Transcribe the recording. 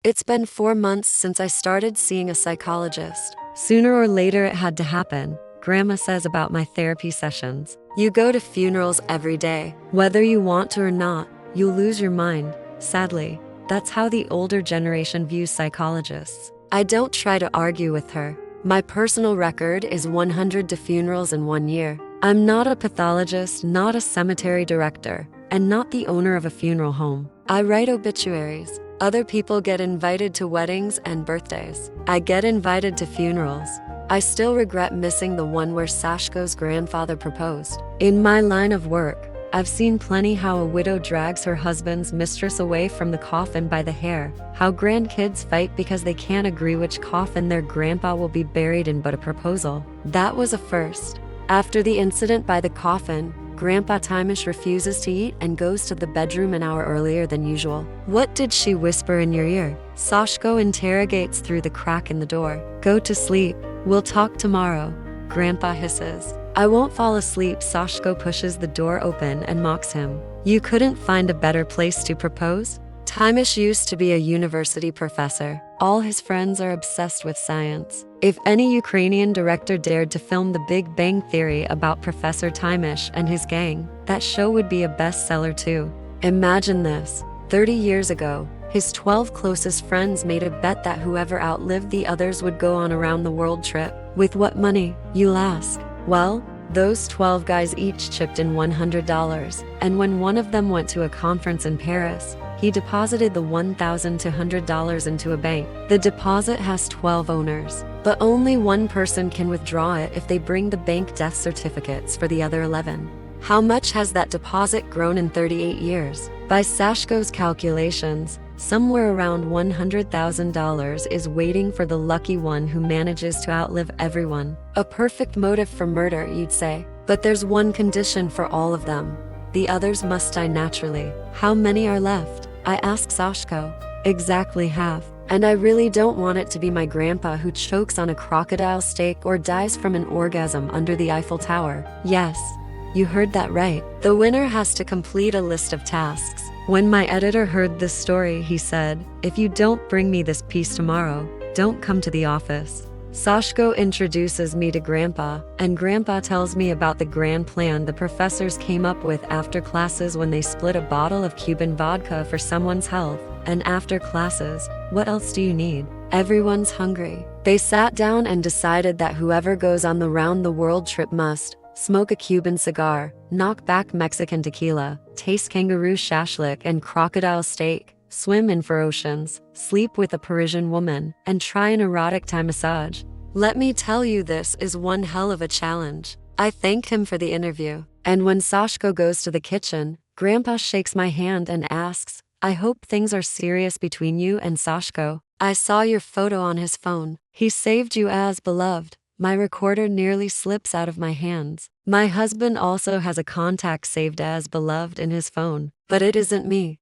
It's been 4 months since I started seeing a psychologist. Sooner or later it had to happen, Grandma says about my therapy sessions. You go to funerals every day. Whether you want to or not, you'll lose your mind. Sadly, that's how the older generation views psychologists. I don't try to argue with her. My personal record is 100 funerals in 1 year. I'm not a pathologist, not a cemetery director, and not the owner of a funeral home. I write obituaries. Other people get invited to weddings and birthdays. I get invited to funerals. I still regret missing the one where Sashko's grandfather proposed. In my line of work, I've seen plenty how a widow drags her husband's mistress away from the coffin by the hair, how grandkids fight because they can't agree which coffin their grandpa will be buried in, but a proposal. That was a first. After the incident by the coffin, Grandpa Timish refuses to eat and goes to the bedroom an hour earlier than usual. What did she whisper in your ear? Sashko interrogates through the crack in the door. Go to sleep. We'll talk tomorrow, Grandpa hisses. I won't fall asleep. Sashko pushes the door open and mocks him. You couldn't find a better place to propose? Timish used to be a university professor. All his friends are obsessed with science. If any Ukrainian director dared to film The Big Bang Theory about Professor Timish and his gang, that show would be a bestseller too. Imagine this. 30 years ago, his 12 closest friends made a bet that whoever outlived the others would go on a round-the-world trip. With what money, you'll ask? Well, those 12 guys each chipped in $100, and when one of them went to a conference in Paris, he deposited the $1,200 into a bank. The deposit has 12 owners, but only one person can withdraw it if they bring the bank death certificates for the other 11. How much has that deposit grown in 38 years? By Sashko's calculations, somewhere around $100,000 is waiting for the lucky one who manages to outlive everyone. A perfect motive for murder, you'd say. But there's one condition for all of them. The others must die naturally. How many are left? I ask Sashko. Exactly half. And I really don't want it to be my grandpa who chokes on a crocodile steak or dies from an orgasm under the Eiffel Tower. Yes, you heard that right. The winner has to complete a list of tasks. When my editor heard this story, he said, if you don't bring me this piece tomorrow, don't come to the office. Sashko introduces me to Grandpa, and Grandpa tells me about the grand plan the professors came up with after classes when they split a bottle of Cuban vodka for someone's health. And after classes, what else do you need? Everyone's hungry. They sat down and decided that whoever goes on the round-the-world trip must smoke a Cuban cigar, knock back Mexican tequila, taste kangaroo shashlik and crocodile steak, swim in for oceans, sleep with a Parisian woman, and try an erotic Thai massage. Let me tell you, this is one hell of a challenge. I thanked him for the interview. And when Sashko goes to the kitchen, Grandpa shakes my hand and asks, I hope things are serious between you and Sashko. I saw your photo on his phone. He saved you as beloved. My recorder nearly slips out of my hands. My husband also has a contact saved as beloved in his phone, but it isn't me.